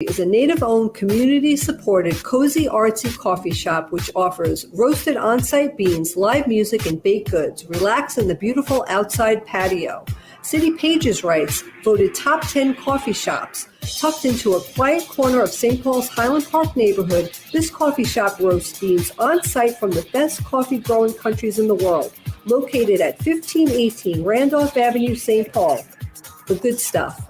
is a native-owned, community-supported, cozy, artsy coffee shop which offers roasted on-site beans, live music, and baked goods. Relax in the beautiful outside patio. City Pages writes, voted top 10 coffee shops. Tucked into a quiet corner of St. Paul's Highland Park neighborhood, this coffee shop roasts beans on-site from the best coffee-growing countries in the world. Located at 1518 Randolph Avenue, St. Paul. The good stuff.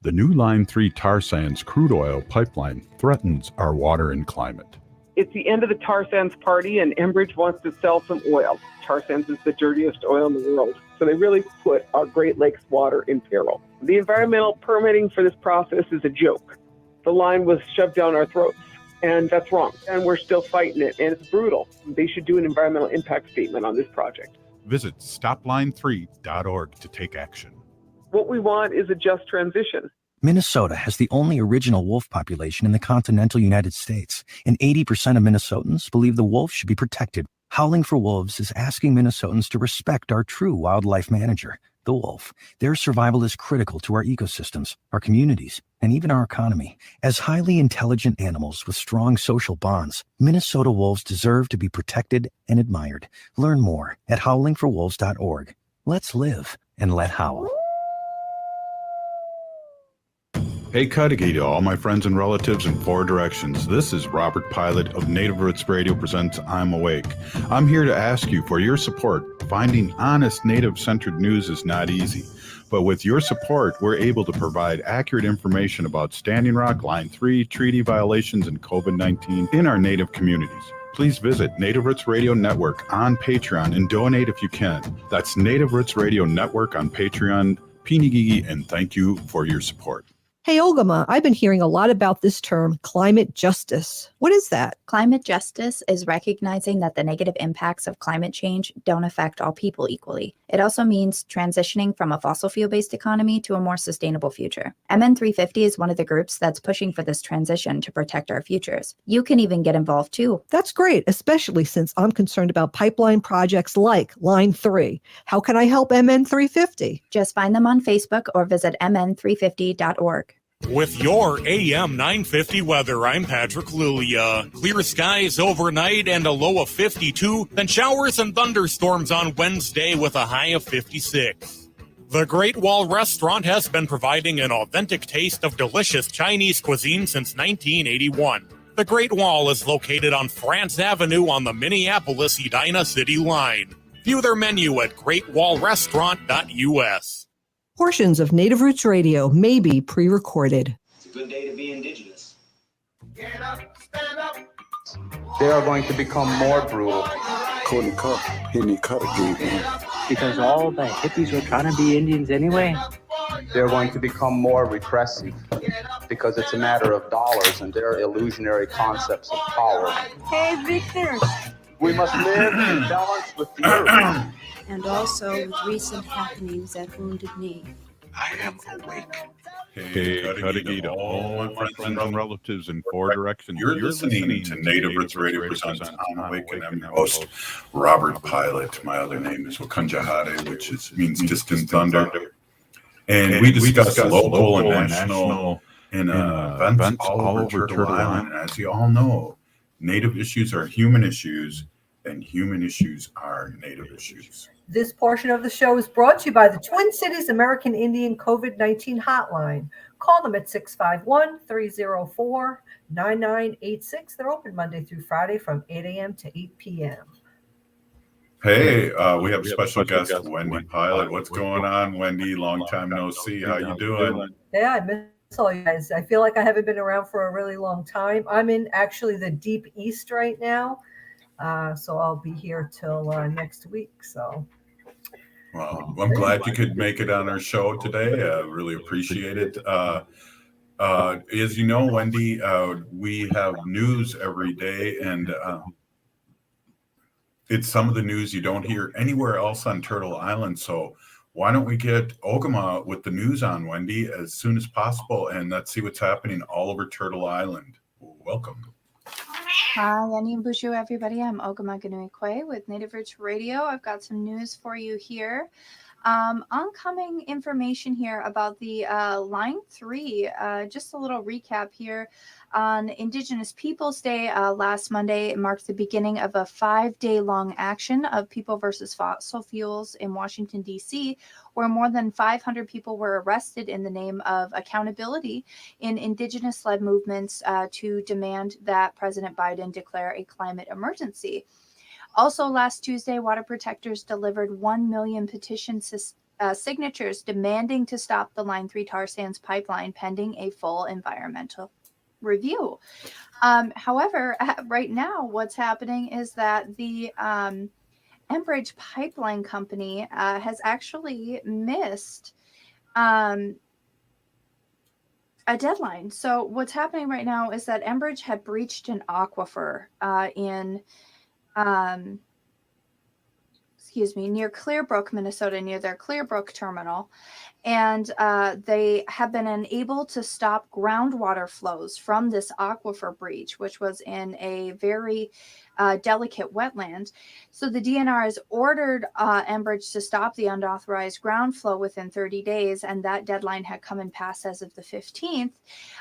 The new Line 3 tar sands crude oil pipeline threatens our water and climate. It's the end of the tar sands party, and Enbridge wants to sell some oil. Tar sands is the dirtiest oil in the world, so they really put our Great Lakes water in peril. The environmental permitting for this process is a joke. The line was shoved down our throats, and that's wrong. And we're still fighting it, and it's brutal. They should do an environmental impact statement on this project. Visit stopline3.org to take action. What we want is a just transition. Minnesota has the only original wolf population in the continental United States, and 80% of Minnesotans believe the wolf should be protected. Howling for Wolves is asking Minnesotans to respect our true wildlife manager, the wolf. Their survival is critical to our ecosystems, our communities, and even our economy. As highly intelligent animals with strong social bonds, Minnesota wolves deserve to be protected and admired. Learn more at howlingforwolves.org. Let's live and let howl. Hey, Cudahy to all my friends and relatives in four directions. This is Robert Pilot of Native Roots Radio presents I'm Awake. I'm here to ask you for your support. Finding honest Native-centered news is not easy, but with your support, we're able to provide accurate information about Standing Rock, Line 3, treaty violations, and COVID-19 in our Native communities. Please visit Native Roots Radio Network on Patreon and donate if you can. That's Native Roots Radio Network on Patreon. Pinigigi, and thank you for your support. Hey, Ogimaa, I've been hearing a lot about this term, climate justice. What is that? Climate justice is recognizing that the negative impacts of climate change don't affect all people equally. It also means transitioning from a fossil fuel-based economy to a more sustainable future. MN350 is one of the groups that's pushing for this transition to protect our futures. You can even get involved too. That's great, especially since I'm concerned about pipeline projects like Line 3. How can I help MN350? Just find them on Facebook or visit mn350.org. With your AM 950 weather, I'm Patrick Lulia. Clear skies overnight and a low of 52, then showers and thunderstorms on Wednesday with a high of 56. The Great Wall Restaurant has been providing an authentic taste of delicious Chinese cuisine since 1981. The Great Wall is located on France Avenue on the Minneapolis-Edina City line. View their menu at greatwallrestaurant.us. Portions of Native Roots Radio may be pre-recorded. It's a good day to be indigenous. Get up, stand up. They are going to become more brutal. Because all the hippies were trying to be Indians anyway. They're going to become more repressive because it's a matter of dollars and their illusionary concepts of power. Hey, Victor. We must live in balance with the earth. And also with recent happenings at Wounded Knee. I am awake. Hey, Cudahy to all my friends and relatives in four directions. You're listening to Native Roots Radio presents I'm Awake, and I'm your host, Robert Pilot. My other name is Wakunjahade, which means distant thunder. And we discuss local and national and events all over Turtle Island. And as you all know, Native issues are human issues, and human issues are Native issues. This portion of the show is brought to you by the Twin Cities American Indian COVID-19 Hotline. Call them at 651-304-9986. They're open Monday through Friday from 8 a.m. to 8 p.m. Hey, we have a special guest, Wendy Pilot. What's going on, Wendy? Long time no see. How you doing? Yeah, I miss all you guys. I feel like I haven't been around for a really long time. I'm in actually the deep east right now. So I'll be here till next week. So, well, I'm glad you could make it on our show today. I really appreciate it. As you know, Wendy, we have news every day, and it's some of the news you don't hear anywhere else on Turtle Island. So why don't we get Ogimaa with the news on, Wendy, as soon as possible, and let's see what's happening all over Turtle Island. Welcome. Hi, Yanni Bushu, everybody. I'm Ogimaa Giniw Ikwe with Native Roots Radio. I've got some news for you here. Oncoming information here about the Line 3. Just a little recap here. On Indigenous Peoples Day last Monday, it marked the beginning of a 5-day-long action of people versus fossil fuels in Washington, D.C., where more than 500 people were arrested in the name of accountability in Indigenous-led movements to demand that President Biden declare a climate emergency. Also, last Tuesday, water protectors delivered 1 million petition signatures demanding to stop the Line 3 tar sands pipeline pending a full environmental review. However, right now, what's happening is that the Enbridge Pipeline Company has actually missed a deadline. So what's happening right now is that Enbridge had breached an aquifer near Clearbrook, Minnesota, near their Clearbrook terminal. And they have been unable to stop groundwater flows from this aquifer breach, which was in a very delicate wetland. So the DNR has ordered Enbridge to stop the unauthorized ground flow within 30 days, and that deadline had come and passed as of the 15th.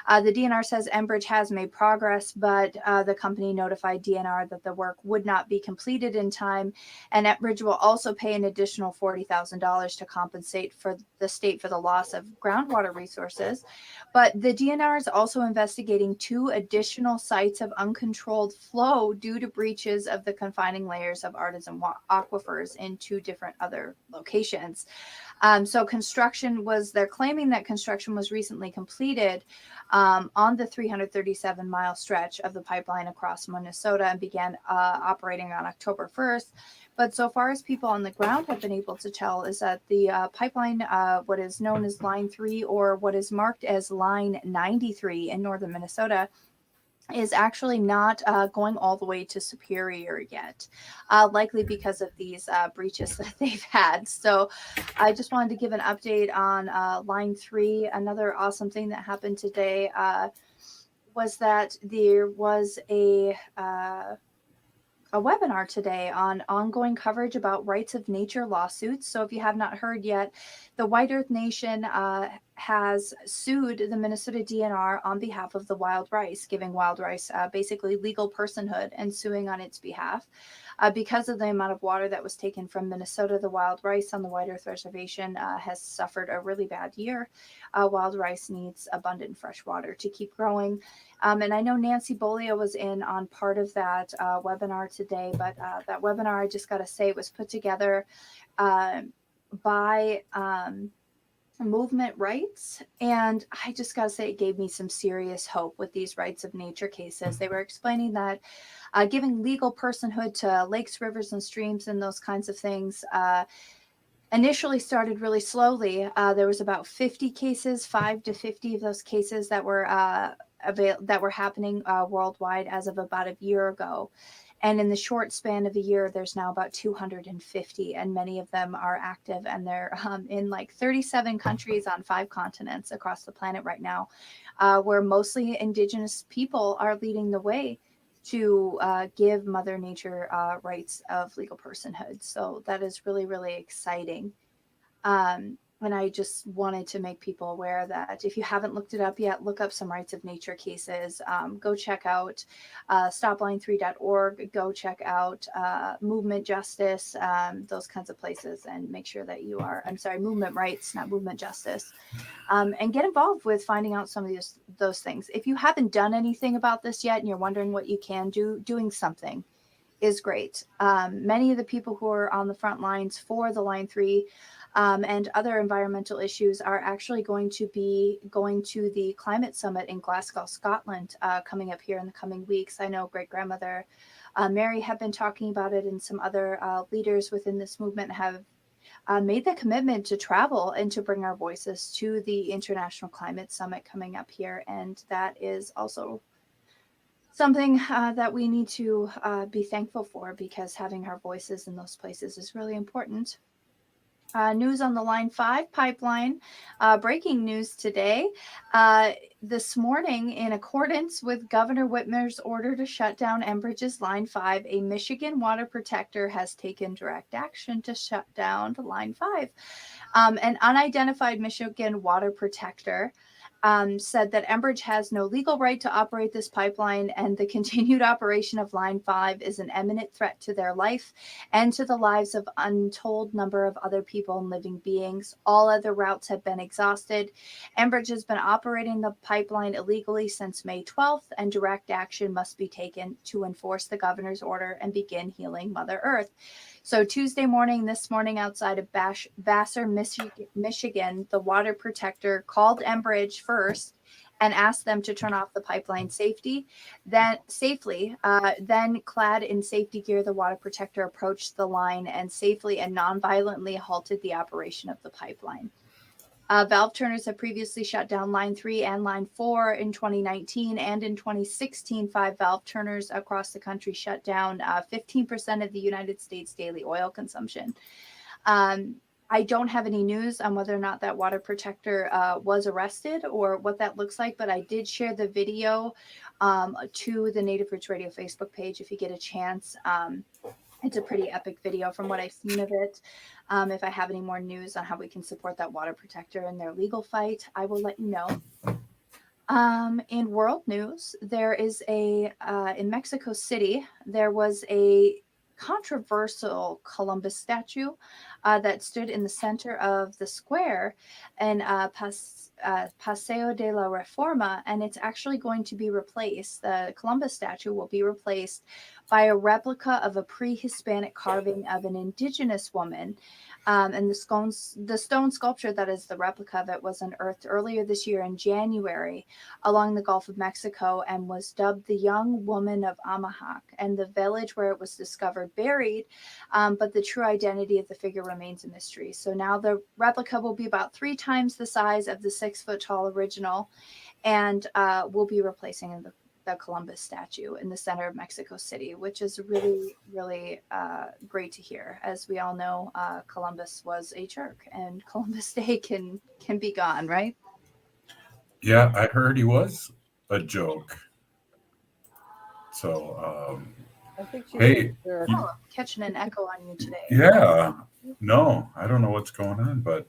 The DNR says Enbridge has made progress, but the company notified DNR that the work would not be completed in time, and Enbridge will also pay an additional $40,000 to compensate for the state for the loss of groundwater resources. But the DNR is also investigating 2 additional sites of uncontrolled flow due to breaches of the confining layers of artisan aquifers in 2 different other locations. So they're claiming that construction was recently completed on the 337-mile stretch of the pipeline across Minnesota and began operating on October 1st. But so far as people on the ground have been able to tell is that the pipeline, what is known as Line 3 or what is marked as Line 93 in northern Minnesota, is actually not going all the way to Superior yet, likely because of these breaches that they've had. So I just wanted to give an update on Line 3. Another awesome thing that happened today was that there was a webinar today on ongoing coverage about rights of nature lawsuits. So if you have not heard yet, the White Earth Nation has sued the Minnesota DNR on behalf of the wild rice, giving wild rice basically legal personhood and suing on its behalf. Because of the amount of water that was taken from Minnesota, the wild rice on the White Earth Reservation has suffered a really bad year. Wild rice needs abundant fresh water to keep growing. And I know Nancy Beaulieu was in on part of that webinar today, but that webinar, I just got to say, was put together by Movement Rights. And I just got to say, it gave me some serious hope with these rights of nature cases. They were explaining that giving legal personhood to lakes, rivers, and streams and those kinds of things initially started really slowly. There was about 50 cases, 5 to 50 of those cases that were happening worldwide as of about a year ago. And in the short span of a year, there's now about 250, and many of them are active, and they're in like 37 countries on 5 continents across the planet right now, where mostly indigenous people are leading the way to give Mother Nature rights of legal personhood. So that is really, really exciting. And I just wanted to make people aware that if you haven't looked it up yet, look up some rights of nature cases. Go check out stopline3.org. Go check out Movement Justice, those kinds of places, and make sure that you are, Movement Rights, not Movement Justice. And get involved with finding out some of those things. If you haven't done anything about this yet and you're wondering what you can do, doing something is great. Many of the people who are on the front lines for the Line 3 and other environmental issues are actually going to be going to the climate summit in Glasgow, Scotland, coming up here in the coming weeks. I know great-grandmother Mary had been talking about it, and some other leaders within this movement have made the commitment to travel and to bring our voices to the International Climate Summit coming up here. And that is also something that we need to be thankful for, because having our voices in those places is really important. News on the Line 5 pipeline. Breaking news today. This morning, in accordance with Governor Whitmer's order to shut down Enbridge's Line 5, a Michigan water protector has taken direct action to shut down Line 5. An unidentified Michigan water protector said that Enbridge has no legal right to operate this pipeline, and the continued operation of Line 5 is an imminent threat to their life and to the lives of untold number of other people and living beings. All other routes have been exhausted. Enbridge has been operating the pipeline illegally since May 12th, and direct action must be taken to enforce the governor's order and begin healing Mother Earth. So Tuesday morning, this morning, outside of Vassar, Michigan, the water protector called Enbridge first and asked them to turn off the pipeline safely. Then, clad in safety gear, the water protector approached the line and safely and non-violently halted the operation of the pipeline. Valve turners have previously shut down Line 3 and Line 4 in 2019, and in 2016, 5 valve turners across the country shut down 15% of the United States daily oil consumption. I don't have any news on whether or not that water protector was arrested or what that looks like, but I did share the video to the Native Roots Radio Facebook page if you get a chance. It's a pretty epic video from what I've seen of it. If I have any more news on how we can support that water protector in their legal fight, I will let you know. In world news, there is in Mexico City, there was a controversial Columbus statue that stood in the center of the square in Paseo de la Reforma, and it's actually going to be replaced. The Columbus statue will be replaced by a replica of a pre-Hispanic carving of an indigenous woman. And the stone sculpture that is the replica of it was unearthed earlier this year in January along the Gulf of Mexico and was dubbed the Young Woman of Omaha, and the village where it was discovered buried, but the true identity of the figure remains a mystery. So now the replica will be about 3 times the size of the 6-foot-tall original, and will be replacing the Columbus statue in the center of Mexico City, which is really, really great to hear. As we all know, Columbus was a jerk, and Columbus Day can be gone, right? Yeah, I heard he was a joke. So, I think she's hey, Catching an echo on you today. Yeah, no, I don't know what's going on, but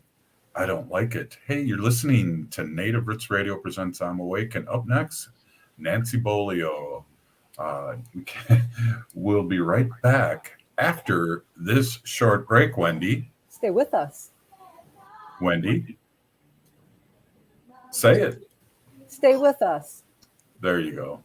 I don't like it. Hey, you're listening to Native Roots Radio presents I'm Awake, and up next, Nancy Beaulieu. We'll be right back after this short break. Wendy. Stay with us. Wendy. Say it. Stay with us. There you go.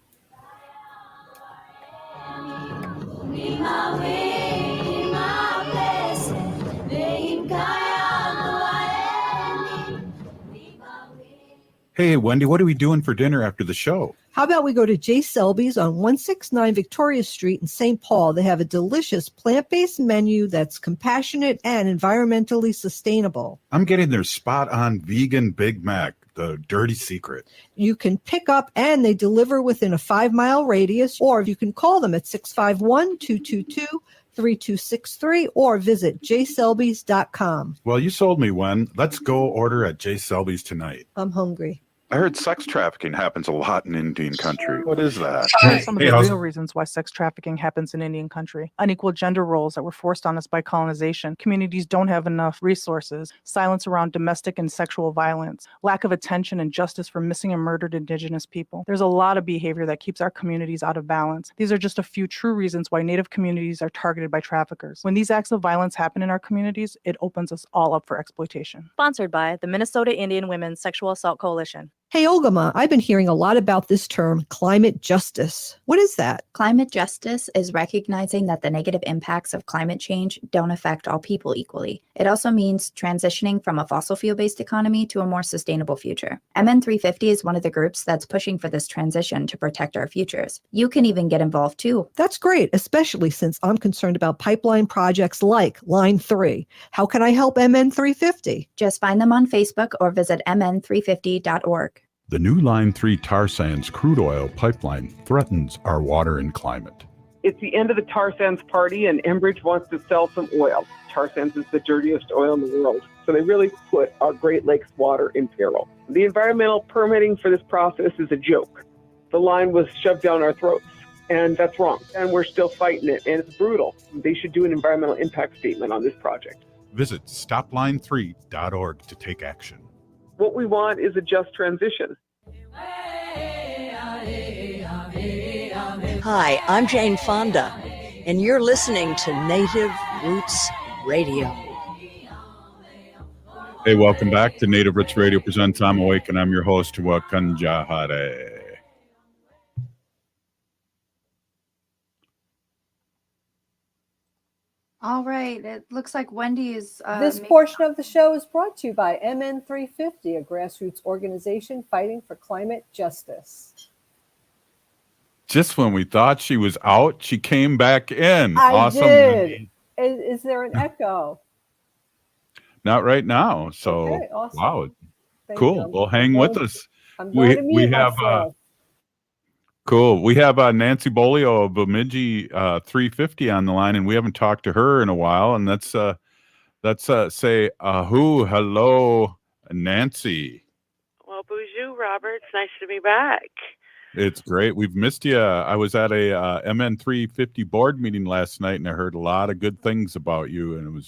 Hey, Wendy, what are we doing for dinner after the show? How about we go to J. Selby's on 169 Victoria Street in St. Paul? They have a delicious plant-based menu that's compassionate and environmentally sustainable. I'm getting their spot-on vegan Big Mac, the dirty secret. You can pick up and they deliver within a 5-mile radius, or you can call them at 651-222-3263 or visit jselbys.com. Well, you sold me, Wen. Let's go order at J. Selby's tonight. I'm hungry. I heard sex trafficking happens a lot in Indian country. What is that? Some of the real reasons why sex trafficking happens in Indian country. Unequal gender roles that were forced on us by colonization. Communities don't have enough resources. Silence around domestic and sexual violence. Lack of attention and justice for missing and murdered Indigenous people. There's a lot of behavior that keeps our communities out of balance. These are just a few true reasons why Native communities are targeted by traffickers. When these acts of violence happen in our communities, it opens us all up for exploitation. Sponsored by the Minnesota Indian Women's Sexual Assault Coalition. Hey, Ogimaa, I've been hearing a lot about this term, climate justice. What is that? Climate justice is recognizing that the negative impacts of climate change don't affect all people equally. It also means transitioning from a fossil fuel-based economy to a more sustainable future. MN350 is one of the groups that's pushing for this transition to protect our futures. You can even get involved too. That's great, especially since I'm concerned about pipeline projects like Line 3. How can I help MN350? Just find them on Facebook or visit mn350.org. The new Line 3 tar sands crude oil pipeline threatens our water and climate. It's the end of the tar sands party, and Enbridge wants to sell some oil. Tar sands is the dirtiest oil in the world, so they really put our Great Lakes water in peril. The environmental permitting for this process is a joke. The line was shoved down our throats, and that's wrong. And we're still fighting it, and it's brutal. They should do an environmental impact statement on this project. Visit stopline3.org to take action. What we want is a just transition. Hi, I'm Jane Fonda, and you're listening to Native Roots Radio. Hey, welcome back to Native Roots Radio presents I'm Awake, and I'm your host, Wakanjahare. All right. It looks like Wendy is. This portion of the show is brought to you by MN 350, a grassroots organization fighting for climate justice. Just when we thought she was out, she came back in. I did. Is there an echo? Not right now. So, okay, awesome. Wow. Thank cool. you. Well, hang with us. I'm going to mute myself. Cool. We have Nancy Beaulieu of Bimi'ji 350 on the line, and we haven't talked to her in a while. And let's say hello, Nancy. Well, bonjour, Robert. It's nice to be back. It's great. We've missed you. I was at a MN 350 board meeting last night, and I heard a lot of good things about you, and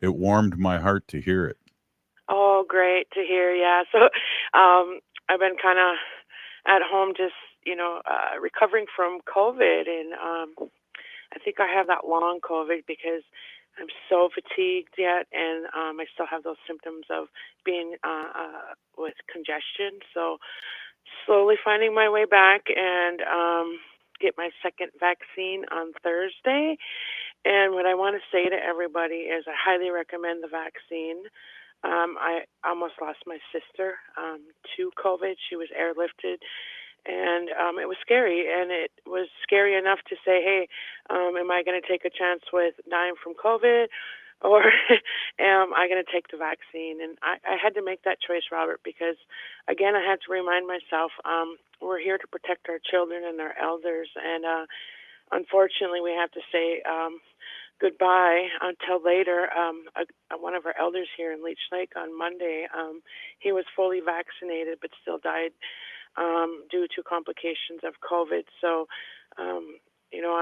it warmed my heart to hear it. Oh, great to hear. Yeah. So I've been kind of at home just, recovering from COVID. And I think I have that long COVID because I'm so fatigued yet. And I still have those symptoms of being with congestion. So slowly finding my way back and get my second vaccine on Thursday. And what I want to say to everybody is I highly recommend the vaccine. I almost lost my sister to COVID. She was airlifted, and it was scary. And it was scary enough to say, hey, am I going to take a chance with dying from COVID, or am I going to take the vaccine? And I had to make that choice, Robert, because, again, I had to remind myself we're here to protect our children and our elders. And unfortunately, we have to say goodbye until later. One of our elders here in Leech Lake on Monday, he was fully vaccinated but still died due to complications of COVID. So,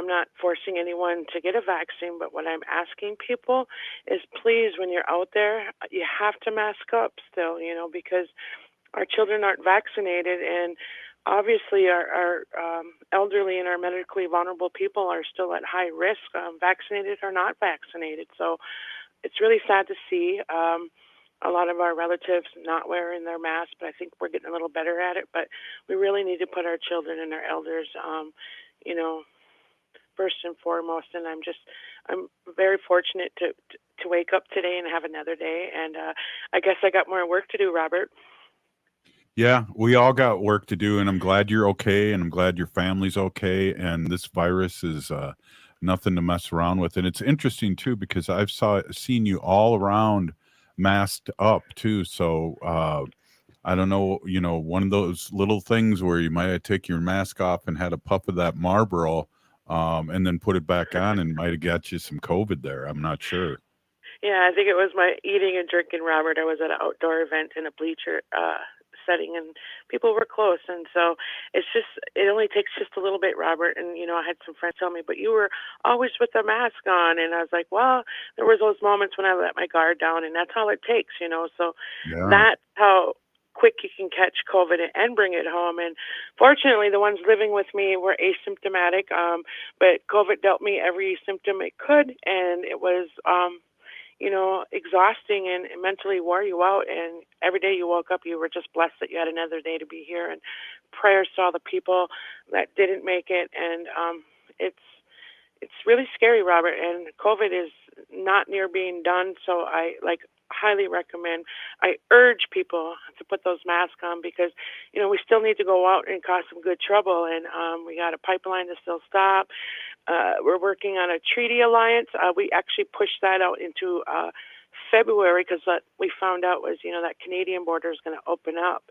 I'm not forcing anyone to get a vaccine, but what I'm asking people is please, when you're out there, you have to mask up still, because our children aren't vaccinated, and obviously our elderly and our medically vulnerable people are still at high risk, vaccinated or not vaccinated. So it's really sad to see a lot of our relatives not wearing their masks, but I think we're getting a little better at it. But we really need to put our children and our elders, first and foremost. And I'm very fortunate to wake up today and have another day. And I guess I got more work to do, Robert. Yeah, we all got work to do, and I'm glad you're okay, and I'm glad your family's okay, and this virus is nothing to mess around with. And it's interesting, too, because I've seen you all around masked up, too. So I don't know, one of those little things where you might have taken your mask off and had a puff of that Marlboro and then put it back on and might have got you some COVID there. I'm not sure. Yeah, I think it was my eating and drinking, Robert. I was at an outdoor event in a bleacher setting, and people were close. And so it only takes just a little bit, Robert. And, I had some friends tell me, but you were always with a mask on. And I was like, well, there was those moments when I let my guard down, and that's all it takes, So yeah. That's how quick you can catch COVID and bring it home. And fortunately, the ones living with me were asymptomatic, but COVID dealt me every symptom it could, and it was exhausting and mentally wore you out. And every day you woke up, you were just blessed that you had another day to be here. And prayers to all the people that didn't make it. And it's really scary, Robert. And COVID is not near being done. So I highly recommend, I urge people to put those masks on because, we still need to go out and cause some good trouble. And we got a pipeline to still stop. We're working on a treaty alliance. We actually pushed that out into February because what we found out was, that Canadian border is going to open up.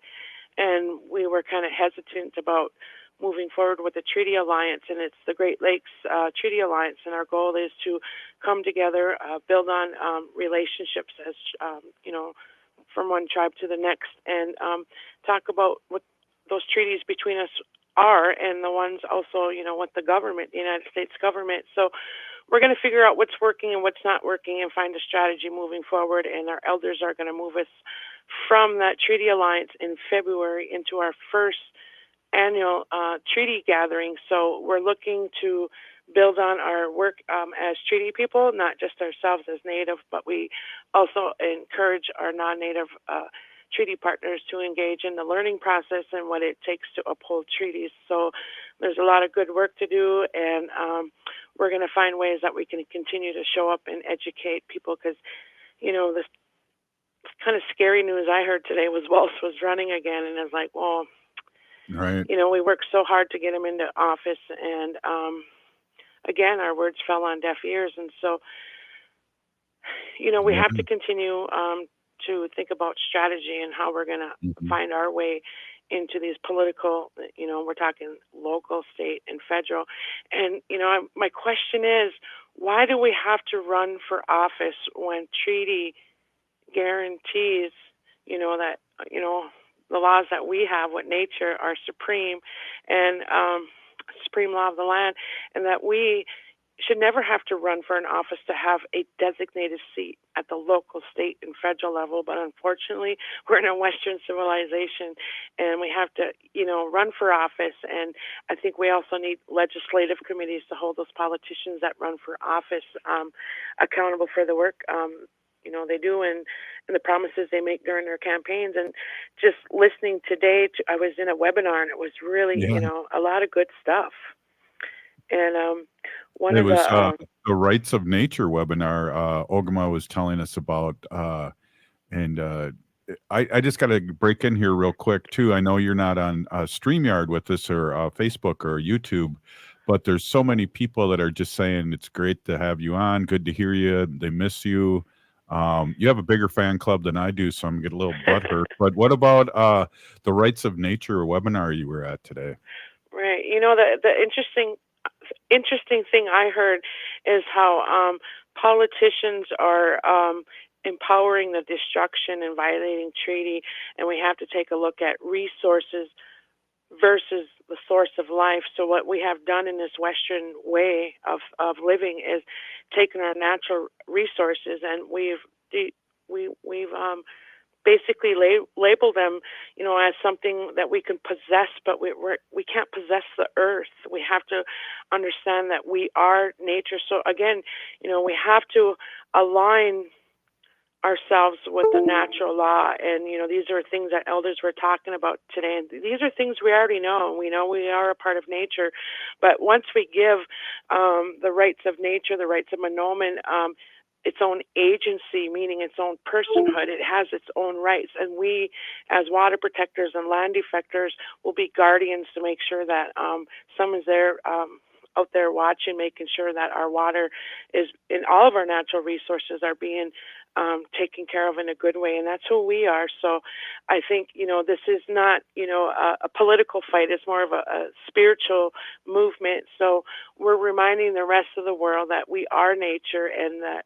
and we were kind of hesitant about moving forward with the Treaty Alliance, and it's the Great Lakes Treaty Alliance, and our goal is to come together, build on relationships as, from one tribe to the next, and talk about what those treaties between us are, and the ones also, what the government, the United States government. So we're going to figure out what's working and what's not working and find a strategy moving forward, and our elders are going to move us from that Treaty Alliance in February into our first annual treaty gathering. So we're looking to build on our work as treaty people, not just ourselves as Native, but we also encourage our non-Native treaty partners to engage in the learning process and what it takes to uphold treaties. So there's a lot of good work to do, and we're going to find ways that we can continue to show up and educate people, because, this kind of scary news I heard today was Walsh was running again, and it's like, well, right. We worked so hard to get him into office, and again, our words fell on deaf ears, and so, we have to continue to think about strategy and how we're going to find our way into these political, we're talking local, state, and federal. And, my question is, why do we have to run for office when treaty guarantees, that, the laws that we have with nature are supreme and supreme law of the land, and that we should never have to run for an office to have a designated seat at the local, state, and federal level. But unfortunately, we're in a Western civilization, and we have to, run for office. And I think we also need legislative committees to hold those politicians that run for office accountable for the work they do and the promises they make during their campaigns. And just listening today, I was in a webinar, and it was really, a lot of good stuff. And it was the Rights of Nature webinar Ogimaa was telling us about, and I just got to break in here real quick too. I know you're not on StreamYard with us or Facebook or YouTube, but there's so many people that are just saying it's great to have you on. Good to hear you. They miss you. You have a bigger fan club than I do, so I'm getting a little butthurt. But what about the Rights of Nature webinar you were at today? Right. The interesting thing I heard is how politicians are empowering the destruction and violating treaty, and we have to take a look at resources versus the source of life. So what we have done in this Western way of living is taken our natural resources, and we've basically labeled them, as something that we can possess, but we can't possess the earth. We have to understand that we are nature. So again, we have to align ourselves with the natural law, and these are things that elders were talking about today, and these are things we already know. We know we are a part of nature, but once we give the rights of nature, the rights of Monoman, its own agency, meaning its own personhood, it has its own rights, and we as water protectors and land defectors will be guardians to make sure that someone's there out there watching, making sure that our water is, in all of our natural resources are being taken care of in a good way, and that's who we are. So I think, this is not, a political fight. It's more of a spiritual movement. So we're reminding the rest of the world that we are nature, and that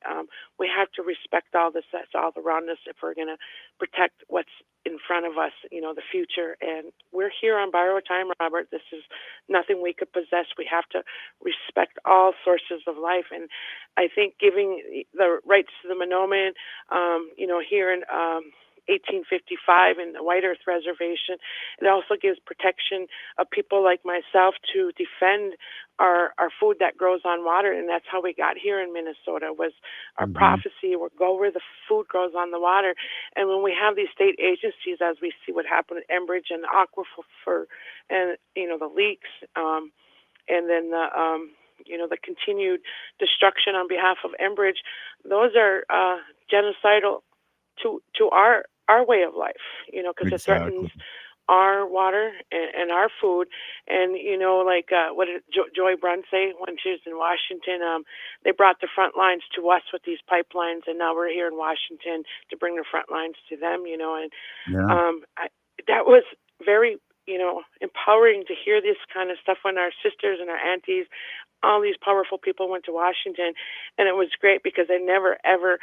we have to respect all this that's all around us if we're going to protect what's in front of us, the future. And we're here on borrowed time, Robert. This is nothing we could possess. We have to respect all sources of life. And I think giving the rights to the Monoman, here in 1855 in the White Earth Reservation, it also gives protection of people like myself to defend our food that grows on water. And that's how we got here in Minnesota, was our prophecy, or go where the food grows on the water. And when we have these state agencies, as we see what happened at Enbridge and the aquifer and, the leaks, and then the continued destruction on behalf of Enbridge, those are genocidal to our way of life, because it threatens our water and our food. And, what did Joy Brunn say when she was in Washington? They brought the front lines to us with these pipelines, and now we're here in Washington to bring the front lines to them, and that was very, empowering to hear this kind of stuff when our sisters and our aunties, all these powerful people went to Washington. And it was great because they never, ever,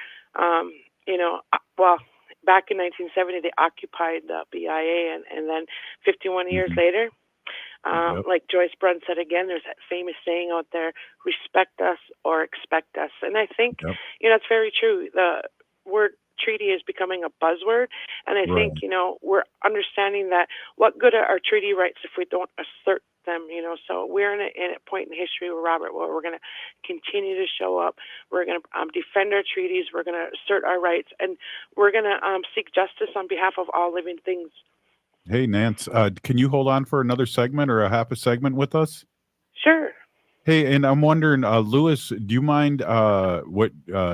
back in 1970, they occupied the BIA. And then 51 years later, like Joyce Brunn said again, there's that famous saying out there, respect us or expect us. And I think, it's very true. The word treaty is becoming a buzzword. And I think, we're understanding that what good are our treaty rights if we don't assert them, so we're in a point in history where, Robert, where we're going to continue to show up. We're going to defend our treaties. We're going to assert our rights, and we're going to seek justice on behalf of all living things. Hey, Nance, can you hold on for another segment or a half a segment with us? Sure. Hey, and I'm wondering, Louis, do you mind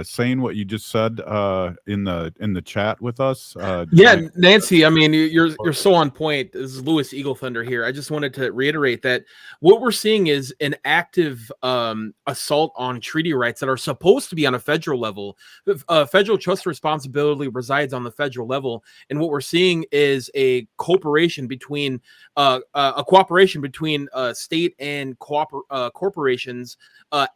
saying what you just said in the chat with us? Nancy, I mean, you're so on point. This is Louis Eagle Thunder here. I just wanted to reiterate that what we're seeing is an active assault on treaty rights that are supposed to be on a federal level. Federal trust responsibility resides on the federal level, and what we're seeing is a cooperation between state and corporations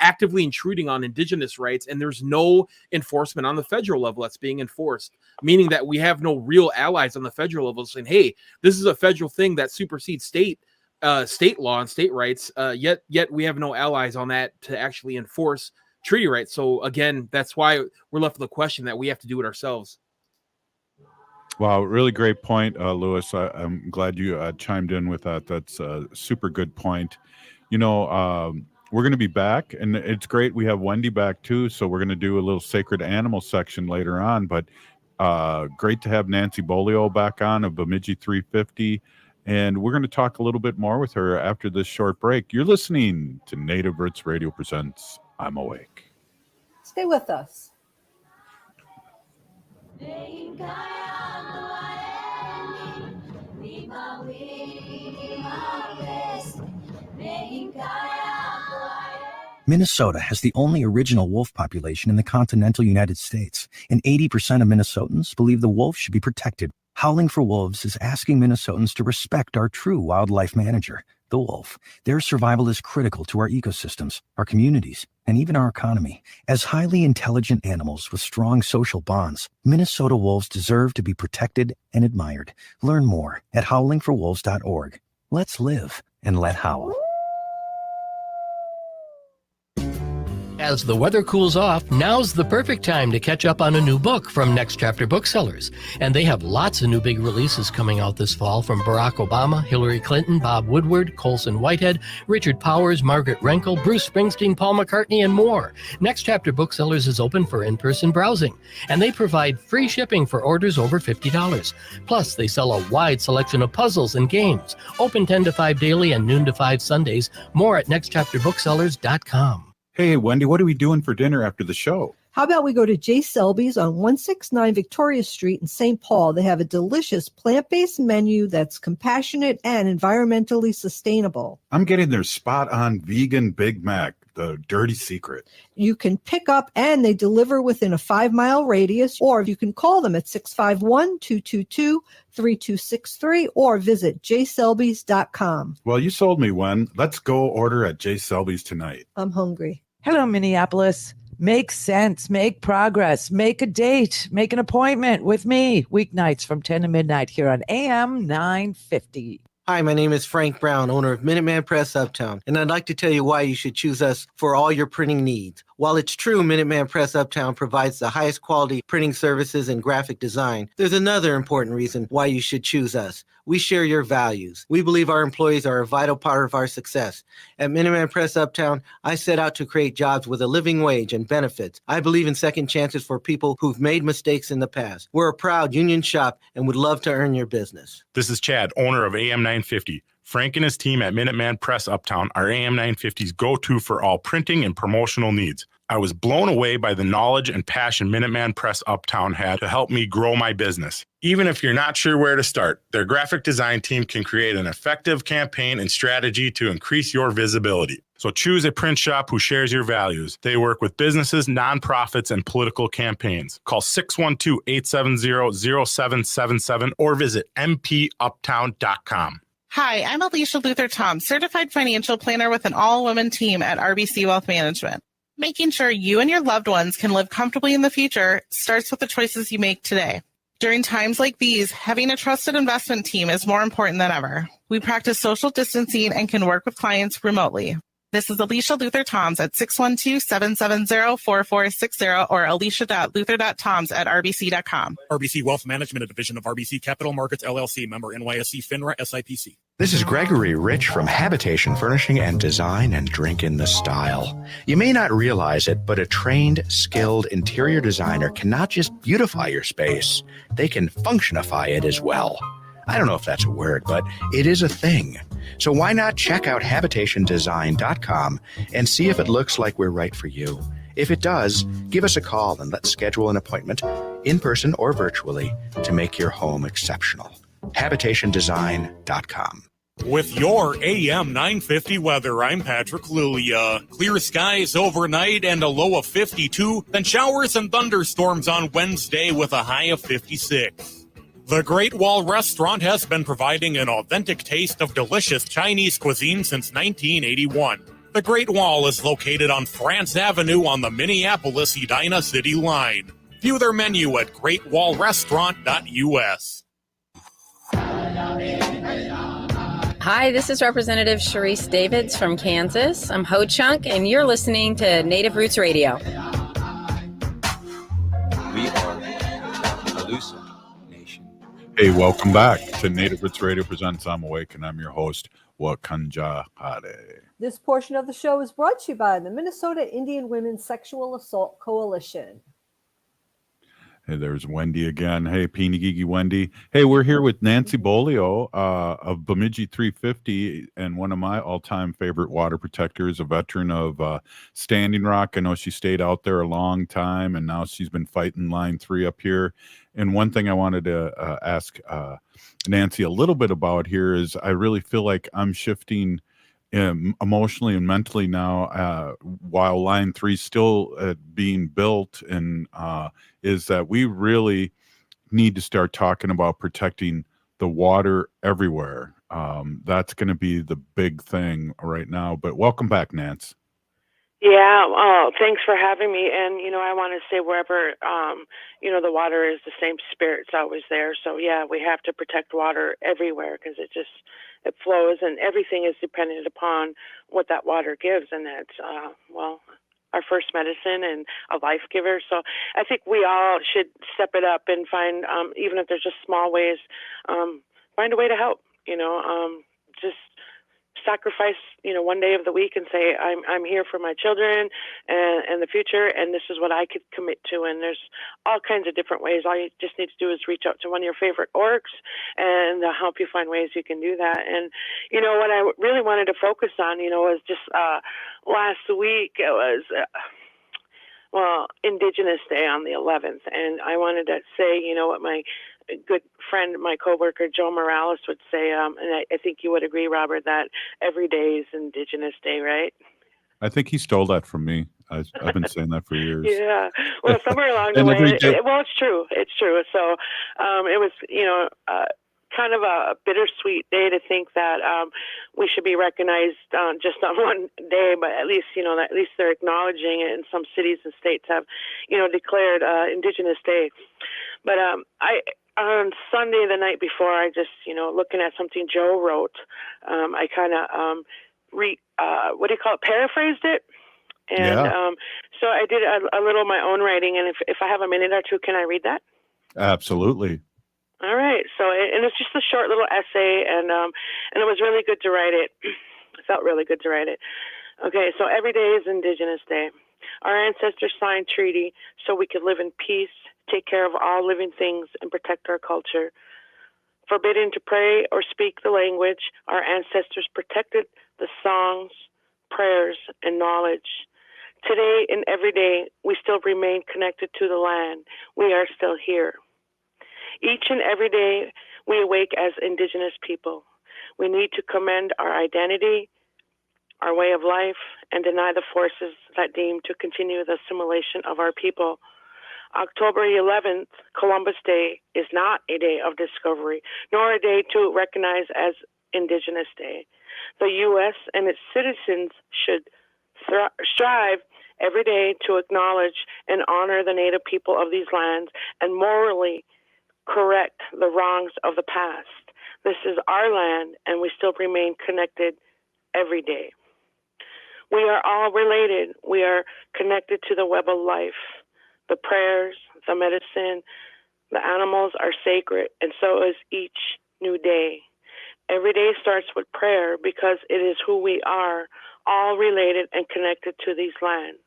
actively intruding on indigenous rights, and there's no enforcement on the federal level that's being enforced, meaning that we have no real allies on the federal level saying, hey, this is a federal thing that supersedes state law and state rights, yet we have no allies on that to actually enforce treaty rights. So again, that's why we're left with the question that we have to do it ourselves. Wow, really great point, Louis. I'm glad you chimed in with that. That's a super good point. We're going to be back, and it's great. We have Wendy back too, so we're going to do a little sacred animal section later on. But great to have Nancy Beaulieu back on of Bimi'ji 350, and we're going to talk a little bit more with her after this short break. You're listening to Native Roots Radio presents I'm Awake. Stay with us. Minnesota has the only original wolf population in the continental United States, and 80% of Minnesotans believe the wolf should be protected. Howling for Wolves is asking Minnesotans to respect our true wildlife manager, the wolf. Their survival is critical to our ecosystems, our communities, and even our economy. As highly intelligent animals with strong social bonds, Minnesota wolves deserve to be protected and admired. Learn more at howlingforwolves.org. Let's live and let howl. As the weather cools off, now's the perfect time to catch up on a new book from Next Chapter Booksellers. And they have lots of new big releases coming out this fall from Barack Obama, Hillary Clinton, Bob Woodward, Colson Whitehead, Richard Powers, Margaret Renkel, Bruce Springsteen, Paul McCartney, and more. Next Chapter Booksellers is open for in-person browsing, and they provide free shipping for orders over $50. Plus, they sell a wide selection of puzzles and games, open 10 to 5 daily and noon to 5 Sundays. More at nextchapterbooksellers.com. Hey, Wendy, what are we doing for dinner after the show? How about we go to J. Selby's on 169 Victoria Street in St. Paul? They have a delicious plant-based menu that's compassionate and environmentally sustainable. I'm getting their spot-on vegan Big Mac, the dirty secret. You can pick up and they deliver within a 5-mile radius, or you can call them at 651-222-3263 or visit jselbys.com. Well, you sold me one. Let's go order at J. Selby's tonight. I'm hungry. Hello, Minneapolis. Make sense, make progress, make a date, make an appointment with me. Weeknights from 10 to midnight here on AM 950. Hi, my name is Frank Brown, owner of Minuteman Press Uptown, and I'd like to tell you why you should choose us for all your printing needs. While it's true Minuteman Press Uptown provides the highest quality printing services and graphic design, there's another important reason why you should choose us. We share your values. We believe our employees are a vital part of our success. At Minuteman Press Uptown, I set out to create jobs with a living wage and benefits. I believe in second chances for people who've made mistakes in the past. We're a proud union shop and would love to earn your business. This is Chad, owner of AM 950. Frank and his team at Minuteman Press Uptown are AM 950's go-to for all printing and promotional needs. I was blown away by the knowledge and passion Minuteman Press Uptown had to help me grow my business. Even if you're not sure where to start, their graphic design team can create an effective campaign and strategy to increase your visibility. So choose a print shop who shares your values. They work with businesses, nonprofits, and political campaigns. Call 612-870-0777 or visit mpuptown.com. Hi, I'm Alicia Luther-Tom, certified financial planner with an all-women team at RBC Wealth Management. Making sure you and your loved ones can live comfortably in the future starts with the choices you make today. During times like these, having a trusted investment team is more important than ever. We practice social distancing and can work with clients remotely. This is Alicia Luther-Toms at 612-770-4460 or alicia.luther.toms@rbc.com. RBC Wealth Management, a division of RBC Capital Markets, LLC, member NYSE, FINRA, SIPC. This is Gregory Rich from Habitation Furnishing and Design and Drink in the Style. You may not realize it, but a trained, skilled interior designer can not just beautify your space, they can functionify it as well. I don't know if that's a word, but it is a thing. So why not check out habitationdesign.com and see if it looks like we're right for you. If it does, give us a call and let's schedule an appointment, in person or virtually, to make your home exceptional. habitationdesign.com. With your AM 950 weather, I'm Patrick Lulia. Clear skies overnight and a low of 52, then showers and thunderstorms on Wednesday with a high of 56. The Great Wall Restaurant has been providing an authentic taste of delicious Chinese cuisine since 1981. The Great Wall is located on France Avenue on the Minneapolis-Edina City line. View their menu at greatwallrestaurant.us. Hi, this is Representative Sharice Davids from Kansas. I'm Ho Chunk, and you're listening to Native Roots Radio. We are Alusa. Hey, welcome back to Native Roots Radio Presents I'm Awake, and I'm your host, Wakanja Hade. This portion of the show is brought to you by the Minnesota Indian Women's Sexual Assault Coalition. Hey, there's Wendy again. Hey, Pinigigi Wendy. Hey, we're here with Nancy Beaulieu of Bimi'ji 350 and one of my all-time favorite water protectors, a veteran of Standing Rock. I know she stayed out there a long time, and now she's been fighting Line 3 up here. And one thing I wanted to ask Nancy a little bit about here is I really feel like I'm shifting emotionally and mentally now while Line 3 is still being built, and is that we really need to start talking about protecting the water everywhere. That's going to be the big thing right now. But welcome back, Nance. Yeah, thanks for having me. And, I want to say wherever, the water is, the same spirit's always there. So, yeah, we have to protect water everywhere because it flows, and everything is dependent upon what that water gives. And that's, our first medicine and a life giver. So I think we all should step it up and find, even if there's just small ways, find a way to help, just sacrifice, one day of the week and say, I'm here for my children and the future, and this is what I could commit to. And there's all kinds of different ways. All you just need to do is reach out to one of your favorite orgs, and they'll help you find ways you can do that. And, what I really wanted to focus on, was just last week, it was, Indigenous Day on the 11th. And I wanted to say, what my good friend, my coworker, Joe Morales would say, and I think you would agree, Robert, that every day is Indigenous Day, right? I think he stole that from me. I've been saying that for years. Yeah. Well, somewhere along the way, it's true. It's true. So it was, kind of a bittersweet day to think that we should be recognized just on one day, but at least, at least they're acknowledging it, and some cities and states have, declared Indigenous Day. But on Sunday, the night before, I just, looking at something Joe wrote, I kind of paraphrased it. And so I did a little of my own writing, and if I have a minute or two, can I read that? Absolutely. All right. So, and it's just a short little essay, and it was really good to write it. It felt really good to write it. Okay. So every day is Indigenous Day. Our ancestors signed treaty so we could live in peace, take care of all living things, and protect our culture. Forbidden to pray or speak the language, our ancestors protected the songs, prayers, and knowledge. Today and every day, we still remain connected to the land. We are still here. Each and every day, we awake as Indigenous people. We need to commend our identity, our way of life, and deny the forces that deem to continue the assimilation of our people. October 11th, Columbus Day, is not a day of discovery, nor a day to recognize as Indigenous Day. The U.S. and its citizens should strive every day to acknowledge and honor the Native people of these lands and morally correct the wrongs of the past. This is our land, and we still remain connected every day. We are all related. We are connected to the web of life. The prayers, the medicine, the animals are sacred, and so is each new day. Every day starts with prayer because it is who we are, all related and connected to these lands.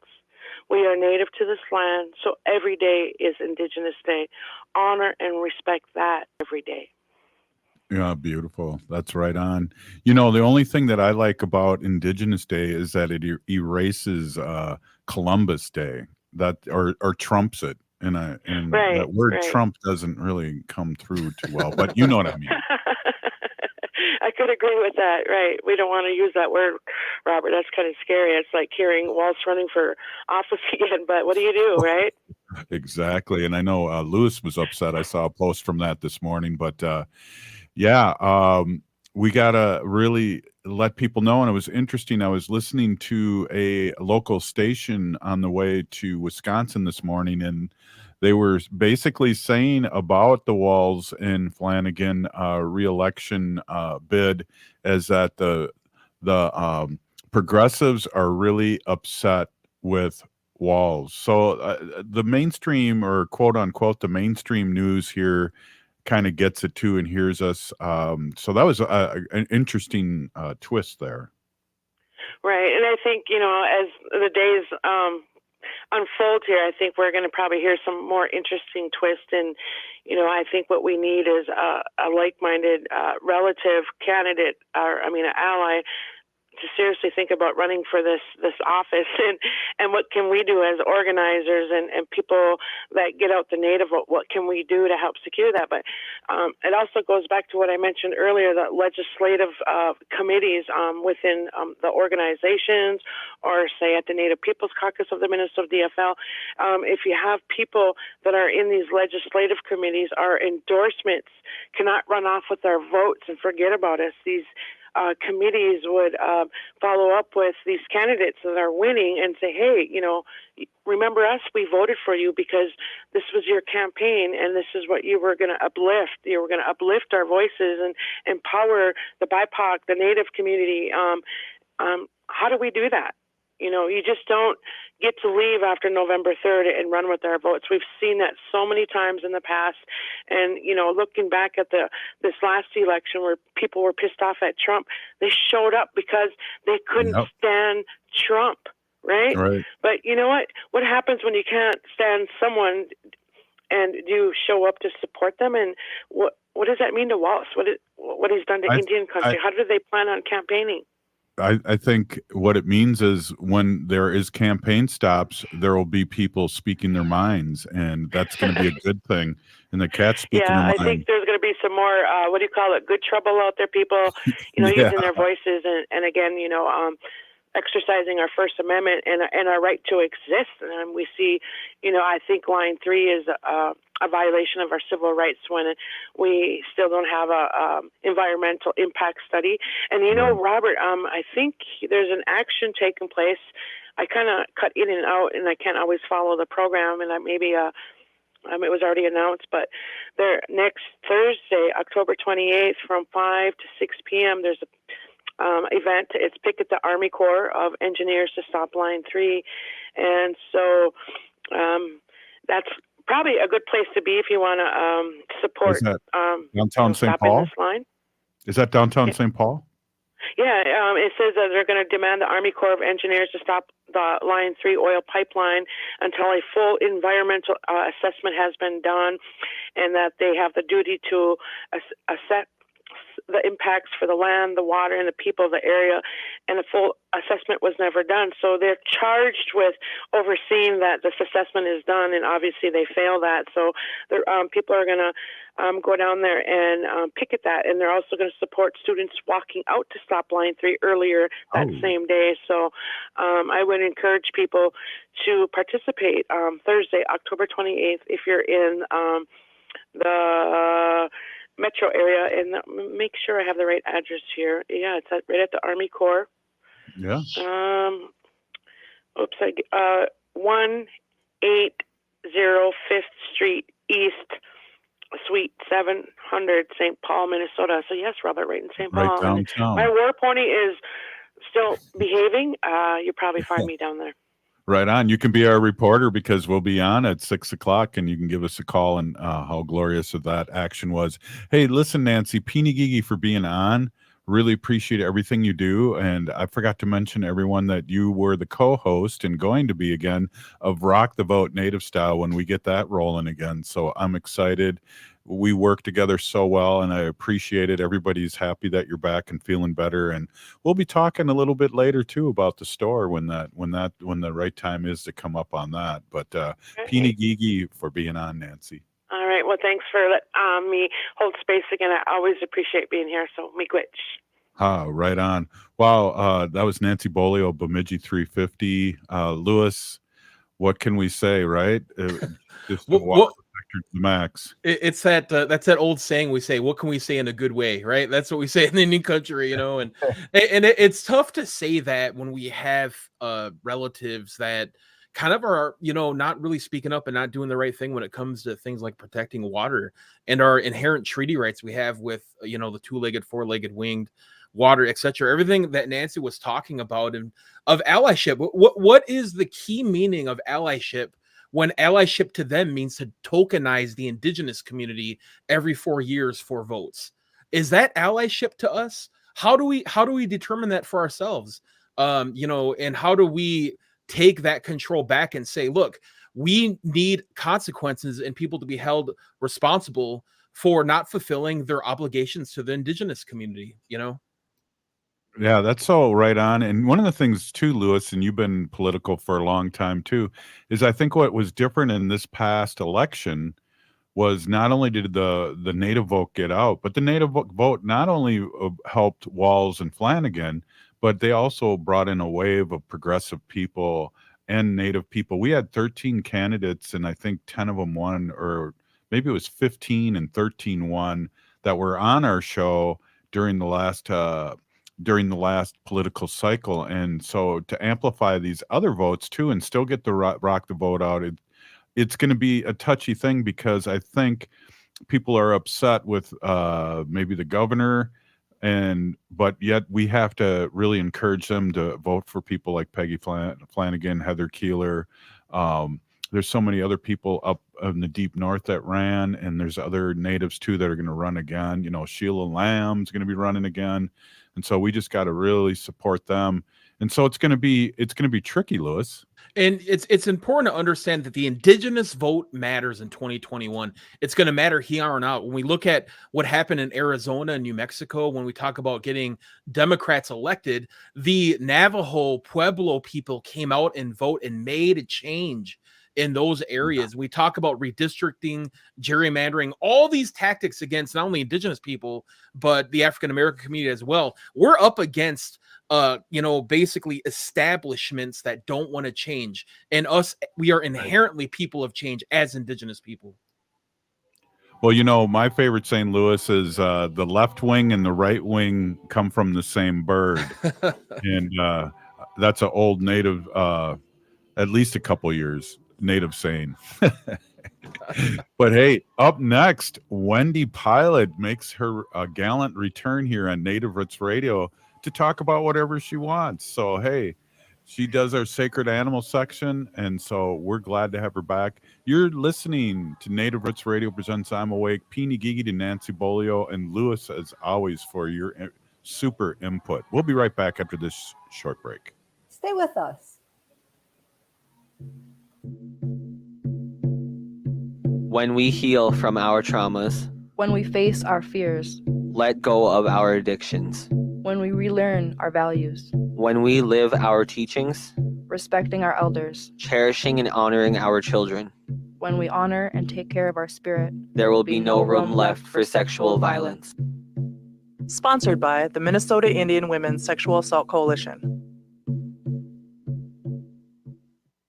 We are native to this land, so every day is Indigenous Day. Honor and respect that every day. Yeah, beautiful. That's right on. You know, the only thing that I like about Indigenous Day is that it erases Columbus Day, that or trumps it, and Right, that word right. Trump doesn't really come through too well. But you know what I mean. I could agree with that. Right. We don't want to use that word, Robert. That's kind of scary. It's like hearing Waltz running for office again. But what do you do, right? Exactly. And I know Lewis was upset. I saw a post from that this morning. But yeah, we got to really let people know. And it was interesting. I was listening to a local station on the way to Wisconsin this morning, and they were basically saying about the Walz and Flanagan reelection bid as that the progressives are really upset with Walz. So the mainstream, or quote unquote the mainstream news here, kind of gets it too and hears us. So that was an interesting twist there. Right. And I think, as the days unfold here, I think we're going to probably hear some more interesting twists. And, I think what we need is a like-minded relative candidate, an ally, to seriously think about running for this office, and what can we do as organizers and people that get out the Native, what can we do to help secure that? But it also goes back to what I mentioned earlier, the legislative committees within the organizations, or say at the Native Peoples Caucus of the Minnesota DFL. If you have people that are in these legislative committees, our endorsements cannot run off with our votes and forget about us. These committees would follow up with these candidates that are winning and say, hey, remember us, we voted for you because this was your campaign and this is what you were going to uplift. You were going to uplift our voices and empower the BIPOC, the Native community. How do we do that? You just don't get to leave after November 3rd and run with our votes. We've seen that so many times in the past. And, looking back at this last election where people were pissed off at Trump, they showed up because they couldn't stand Trump, right? But you know what? What happens when you can't stand someone and you show up to support them? And what does that mean to Wallace? What he's done to Indian country? How do they plan on campaigning? I think what it means is when there is campaign stops, there will be people speaking their minds, and that's going to be a good thing. And the cat speaking their mind. I think there's going to be some more, good trouble out there, people, using their voices and again, exercising our First Amendment and our right to exist. And we see, I think line 3 is a violation of our civil rights when we still don't have a environmental impact study. And Robert, I think there's an action taking place. I kind of cut in and out, and I can't always follow the program, and maybe it was already announced, but there next Thursday, October 28th, from 5 to 6 p.m. there's a event. It's Picket the Army Corps of Engineers to Stop Line 3, and so that's probably a good place to be if you want to support. Is that downtown St. Paul? This line. Is that downtown St. Paul? Yeah, it says that they're going to demand the Army Corps of Engineers to stop the Line 3 oil pipeline until a full environmental assessment has been done, and that they have the duty to assess the impacts for the land, the water, and the people of the area, and a full assessment was never done. So they're charged with overseeing that this assessment is done, and obviously they fail that. So people are going to go down there and picket that, and they're also going to support students walking out to stop Line 3 earlier that same day. So I would encourage people to participate Thursday, October 28th, if you're in the metro area, and make sure I have the right address here. Yeah, it's right at the Army Corps. Yeah. 180 5th Street East, Suite 700, St. Paul, Minnesota. So yes, Robert, right in St. Paul. Right downtown. My war pony is still behaving. You'll probably find me down there. Right on. You can be our reporter because we'll be on at 6:00, and you can give us a call and how glorious of that action was. Hey, listen, Nancy, Peeny for being on. Really appreciate everything you do. And I forgot to mention everyone that you were the co-host and going to be again of Rock the Vote Native Style when we get that rolling again. So I'm excited. We work together so well, and I appreciate it. Everybody's happy that you're back and feeling better. And we'll be talking a little bit later too about the store when the right time is to come up on that. But Peeny for being on, Nancy. All right. Well, thanks for letting me hold space again. I always appreciate being here. So, miigwech. Right on. Wow. That was Nancy Beaulieu, Bimi'ji 350. Lewis, what can we say, right? Just a walk protector to the max. It's that's that old saying we say, what can we say in a good way, right? That's what we say in the Indian country, you know, and it's tough to say that when we have relatives that kind of are, you know, not really speaking up and not doing the right thing when it comes to things like protecting water and our inherent treaty rights we have with, you know, the two-legged, four-legged, winged, water, etc. Everything that Nancy was talking about and of allyship. What is the key meaning of allyship when allyship to them means to tokenize the indigenous community every 4 years for votes? Is that allyship to us? How do we determine that for ourselves? You know, and how do we take that control back and say, look, we need consequences and people to be held responsible for not fulfilling their obligations to the indigenous community, you know? Yeah, that's so right on. And one of the things too, Lewis, and you've been political for a long time too, is I think what was different in this past election was not only did the native vote get out, but the native vote not only helped Walz and Flanagan, but they also brought in a wave of progressive people and native people. We had 13 candidates, and I think 10 of them won, or maybe it was 15 and 13 won, that were on our show during the last political cycle. And so to amplify these other votes too and still get the rock the vote out, it's going to be a touchy thing, because I think people are upset with maybe the governor, but yet we have to really encourage them to vote for people like Peggy Flanagan, Heather Keeler. There's so many other people up in the deep north that ran, and there's other natives too that are going to run again. You know, Sheila Lamb's going to be running again. And so we just got to really support them. And so it's going to be tricky, Lewis. And it's important to understand that the indigenous vote matters in 2021. It's going to matter here on out. When we look at what happened in Arizona and New Mexico, when we talk about getting Democrats elected, the Navajo Pueblo people came out and vote and made a change in those areas. We talk about redistricting, gerrymandering, all these tactics against not only indigenous people, but the African-American community as well. We're up against basically establishments that don't want to change. And we are inherently people of change as indigenous people. Well, you know, my favorite St. Louis is the left wing and the right wing come from the same bird. And that's an old native, at least a couple years, native saying. But hey, up next, Wendy Pilot makes her gallant return here on Native Roots Radio to talk about whatever she wants. So, hey, she does our sacred animal section, and so we're glad to have her back. You're listening to Native Roots Radio presents I'm Awake. Peeny Gigi to Nancy Beaulieu and Lewis, as always, for your super input. We'll be right back after this short break. Stay with us. When we heal from our traumas, when we face our fears, let go of our addictions, when we relearn our values, when we live our teachings, respecting our elders, cherishing and honoring our children, when we honor and take care of our spirit, there will be no room left for sexual violence. Sponsored by the Minnesota Indian Women's Sexual Assault Coalition.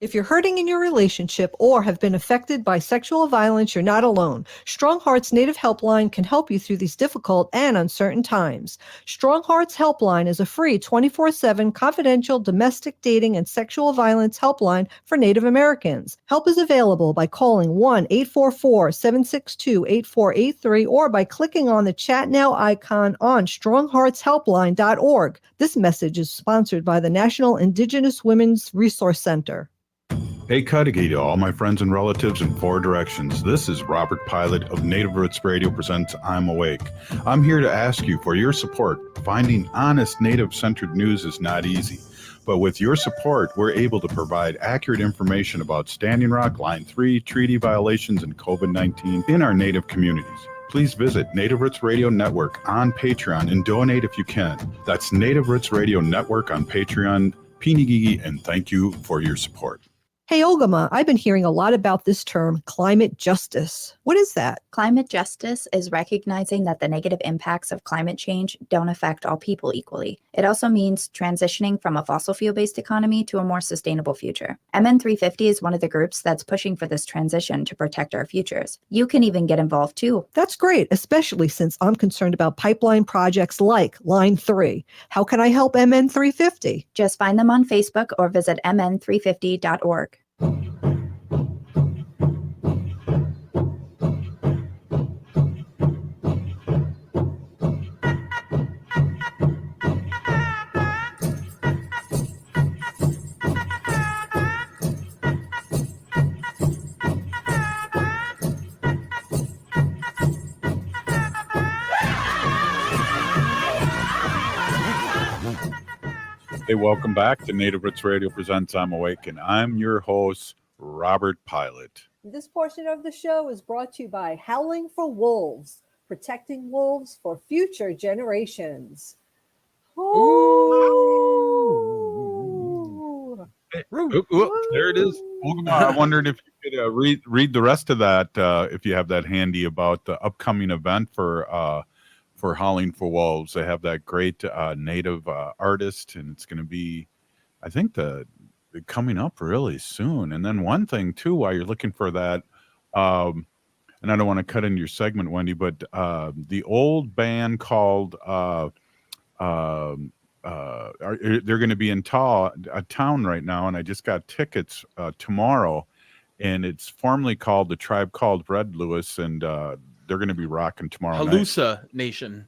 If you're hurting in your relationship or have been affected by sexual violence, you're not alone. Strong Hearts Native Helpline can help you through these difficult and uncertain times. Strong Hearts Helpline is a free 24/7 confidential domestic dating and sexual violence helpline for Native Americans. Help is available by calling 1-844-762-8483 or by clicking on the Chat Now icon on strongheartshelpline.org. This message is sponsored by the National Indigenous Women's Resource Center. Hey Cudahy to all my friends and relatives in four directions. This is Robert Pilot of Native Roots Radio presents I'm Awake. I'm here to ask you for your support. Finding honest Native-centered news is not easy, but with your support, we're able to provide accurate information about Standing Rock, Line 3, treaty violations, and COVID-19 in our Native communities. Please visit Native Roots Radio Network on Patreon and donate if you can. That's Native Roots Radio Network on Patreon. Pinigigi, and thank you for your support. Hey, Ogimaa, I've been hearing a lot about this term, climate justice. What is that? Climate justice is recognizing that the negative impacts of climate change don't affect all people equally. It also means transitioning from a fossil fuel-based economy to a more sustainable future. MN350 is one of the groups that's pushing for this transition to protect our futures. You can even get involved too. That's great, especially since I'm concerned about pipeline projects like Line 3. How can I help MN350? Just find them on Facebook or visit mn350.org. Hey, welcome back to Native Roots Radio presents I'm Awake, and I'm your host, Robert Pilot. This portion of the show is brought to you by Howling for Wolves, protecting wolves for future generations. Ooh. There it is. I wondered if you could read the rest of that, if you have that handy, about the upcoming event for Howling for Wolves. They have that great Native artist, and it's going to be, I think, coming up really soon. And then one thing too, while you're looking for that, and I don't want to cut into your segment, Wendy, but the old band called they're going to be in town right now, and I just got tickets tomorrow, and it's formerly called the Tribe Called Red, Lewis, and they're going to be rocking tomorrow night. Halusa Nation.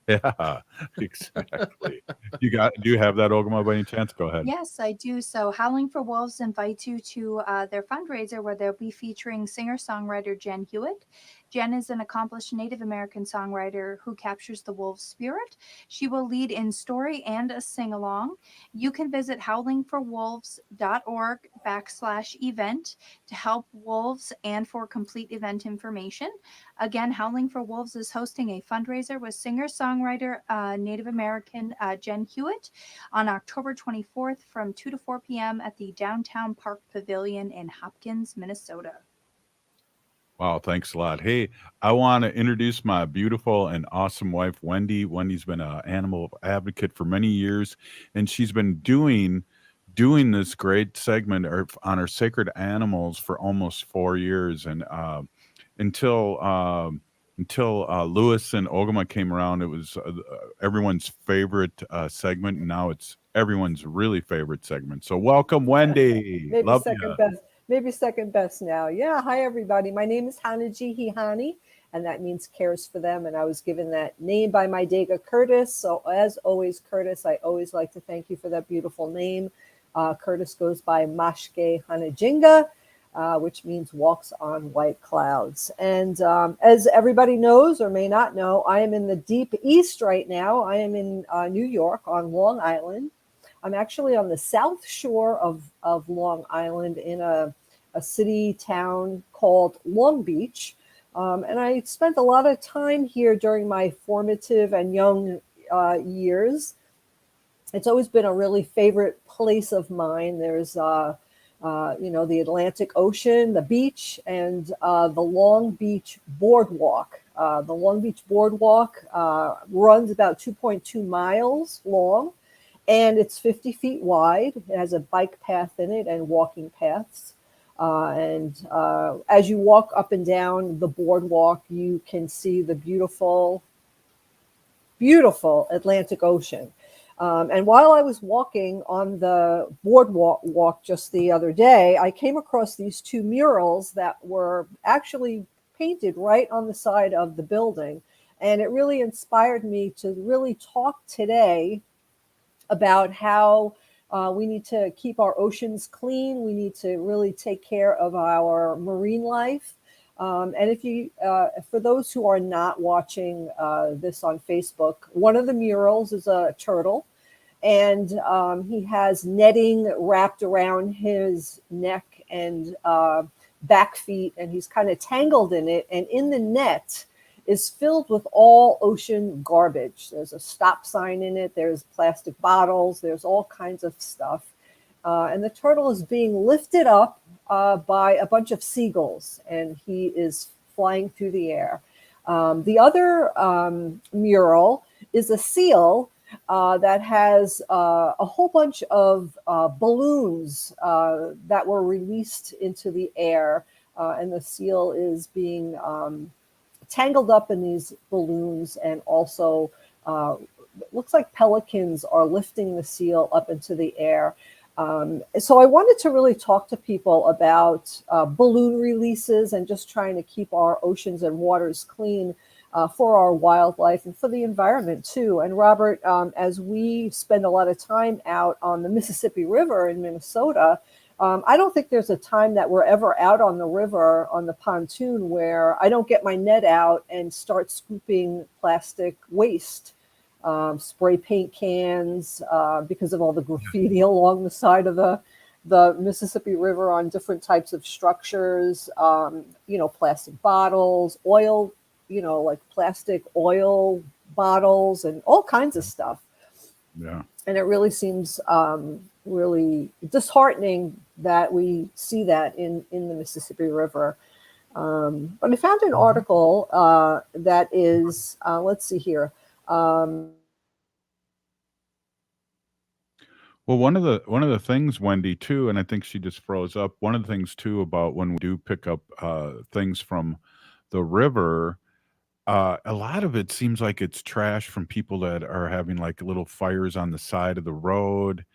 Yeah, exactly. Do you have that, Ogimaa, by any chance? Go ahead. Yes, I do. So Howling for Wolves invites you to their fundraiser where they'll be featuring singer-songwriter Jen Hewitt. Jen is an accomplished Native American songwriter who captures the wolf spirit. She will lead in story and a sing-along. You can visit howlingforwolves.org/event to help wolves and for complete event information. Again, Howling for Wolves is hosting a fundraiser with singer-songwriter Native American Jen Hewitt on October 24th from 2 to 4 p.m. at the Downtown Park Pavilion in Hopkins, Minnesota. Wow, thanks a lot. Hey, I want to introduce my beautiful and awesome wife, Wendy. Wendy's been an animal advocate for many years, and she's been doing this great segment on our sacred animals for almost 4 years. And until Lewis and Ogimaa came around, it was everyone's favorite segment, and now it's everyone's really favorite segment. So welcome, Wendy. Maybe Love second ya. best. Maybe second best now. Yeah. Hi, everybody. My name is Hanaji Hihani, and that means cares for them. And I was given that name by my Dega Curtis. So as always, Curtis, I always like to thank you for that beautiful name. Curtis goes by Mashke Hanajinga, which means walks on white clouds. And as everybody knows or may not know, I am in the deep east right now. I am in New York on Long Island. I'm actually on the south shore of Long Island in a city town called Long Beach. And I spent a lot of time here during my formative and young years. It's always been a really favorite place of mine. There's, the Atlantic Ocean, the beach, and the Long Beach Boardwalk. The Long Beach Boardwalk runs about 2.2 miles long, and it's 50 feet wide. It has a bike path in it and walking paths. And as you walk up and down the boardwalk, you can see the beautiful, beautiful Atlantic Ocean. And while I was walking on the boardwalk just the other day, I came across these two murals that were actually painted right on the side of the building. And it really inspired me to really talk today about how we need to keep our oceans clean. We need to really take care of our marine life. And if you, for those who are not watching this on Facebook, one of the murals is a turtle, and he has netting wrapped around his neck and back feet, and he's kind of tangled in it. And in the net is filled with all ocean garbage. There's a stop sign in it. There's plastic bottles. There's all kinds of stuff. And the turtle is being lifted up by a bunch of seagulls, and he is flying through the air. The other mural is a seal that has a whole bunch of balloons that were released into the air, and the seal is being tangled up in these balloons, and also looks like pelicans are lifting the seal up into the air. So I wanted to really talk to people about balloon releases and just trying to keep our oceans and waters clean for our wildlife and for the environment too. And Robert, as we spend a lot of time out on the Mississippi River in Minnesota, I don't think there's a time that we're ever out on the river on the pontoon where I don't get my net out and start scooping plastic waste, spray paint cans, because of all the graffiti along the side of the Mississippi River on different types of structures, plastic bottles, oil, like plastic oil bottles and all kinds of stuff. Yeah. And it really seems really disheartening that we see that in the Mississippi River. But I found an article that is, let's see here. Well, one of the things, Wendy, too, and I think she just froze up. One of the things too about when we do pick up things from the river, a lot of it seems like it's trash from people that are having like little fires on the side of the road,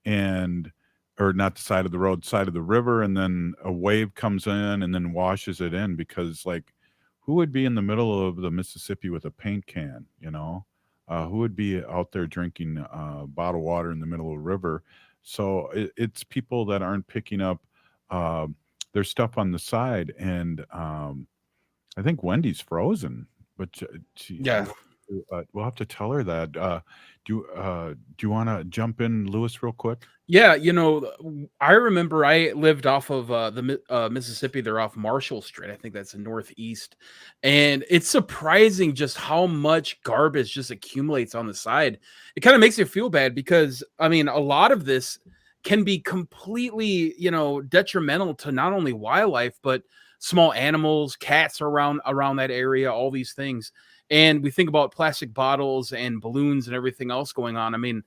and or not the side of the road, side of the river, and then a wave comes in and then washes it in, because like who would be in the middle of the Mississippi with a paint can, who would be out there drinking bottled water in the middle of a river? So it's people that aren't picking up uh, their stuff on the side. And I think Wendy's frozen, but Yeah. we'll have to tell her that. Do you want to jump in, Lewis, real quick? Yeah, I remember I lived off of Mississippi. They're off Marshall Street. I think that's in Northeast. And it's surprising just how much garbage just accumulates on the side. It kind of makes you feel bad because, I mean, a lot of this can be completely, detrimental to not only wildlife, but small animals, cats around that area, all these things. And we think about plastic bottles and balloons and everything else going on. I mean,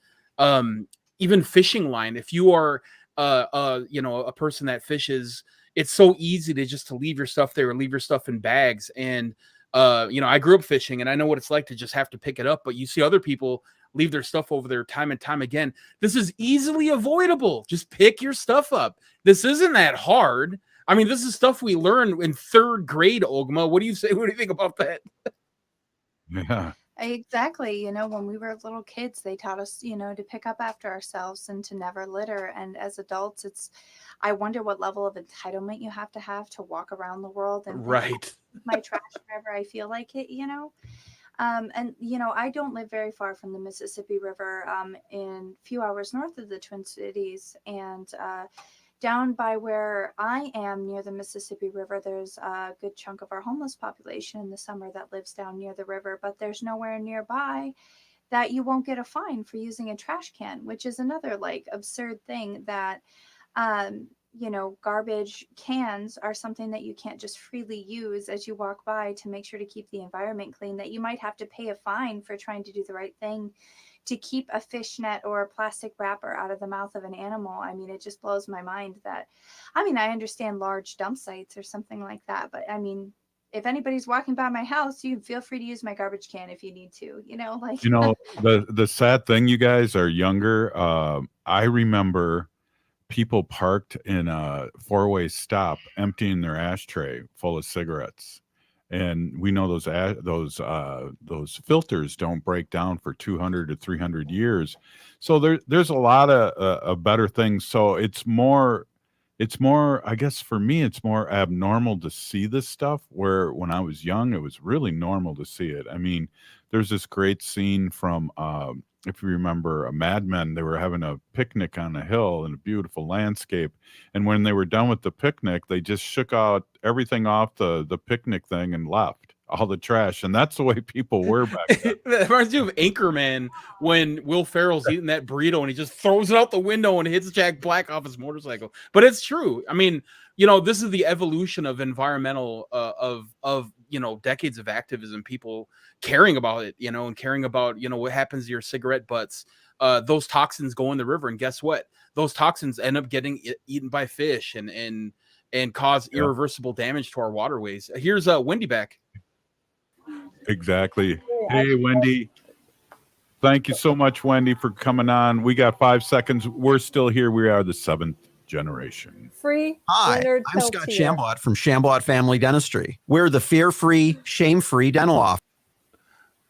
even fishing line. If you are, a person that fishes, it's so easy to leave your stuff there or leave your stuff in bags. And, I grew up fishing and I know what it's like to just have to pick it up. But you see other people leave their stuff over there time and time again. This is easily avoidable. Just pick your stuff up. This isn't that hard. I mean, this is stuff we learned in third grade, Ogimaa. What do you say? What do you think about that? Yeah. Exactly. When we were little kids, they taught us, to pick up after ourselves and to never litter. And as adults, I wonder what level of entitlement you have to walk around the world and Right. my trash wherever I feel like it, And, I don't live very far from the Mississippi River, in a few hours north of the Twin Cities. And down by where I am near the Mississippi River, there's a good chunk of our homeless population in the summer that lives down near the river, but there's nowhere nearby that you won't get a fine for using a trash can, which is another like absurd thing that, garbage cans are something that you can't just freely use as you walk by to make sure to keep the environment clean, that you might have to pay a fine for trying to do the right thing to keep a fishnet or a plastic wrapper out of the mouth of an animal. I mean, it just blows my mind that, I understand large dump sites or something like that, but if anybody's walking by my house, you feel free to use my garbage can if you need to, The sad thing, you guys are younger. I remember people parked in a four-way stop emptying their ashtray full of cigarettes. And we know those filters don't break down for 200 to 300 years. So there's a lot of better things. So it's more, I guess for me, it's more abnormal to see this stuff, where when I was young, it was really normal to see it. I mean, there's this great scene from, if you remember, Mad Men. They were having a picnic on a hill in a beautiful landscape. And when they were done with the picnic, they just shook out everything off the picnic thing and left all the trash. And that's the way people were back then. That reminds me of Anchorman, when Will Ferrell's eating that burrito and he just throws it out the window and hits Jack Black off his motorcycle. But it's true. I mean, this is the evolution of environmental, of decades of activism, people caring about it, and caring about, what happens to your cigarette butts. Those toxins go in the river, and guess what? Those toxins end up getting eaten by fish and cause irreversible damage to our waterways. Here's Wendy back. Exactly. Hey, Wendy. Thank you so much, Wendy, for coming on. We got 5 seconds. We're still here. We are the seventh generation. Free. Hi, I'm Scott Shambot from Shambot Family Dentistry. We're the fear-free, shame-free dental office.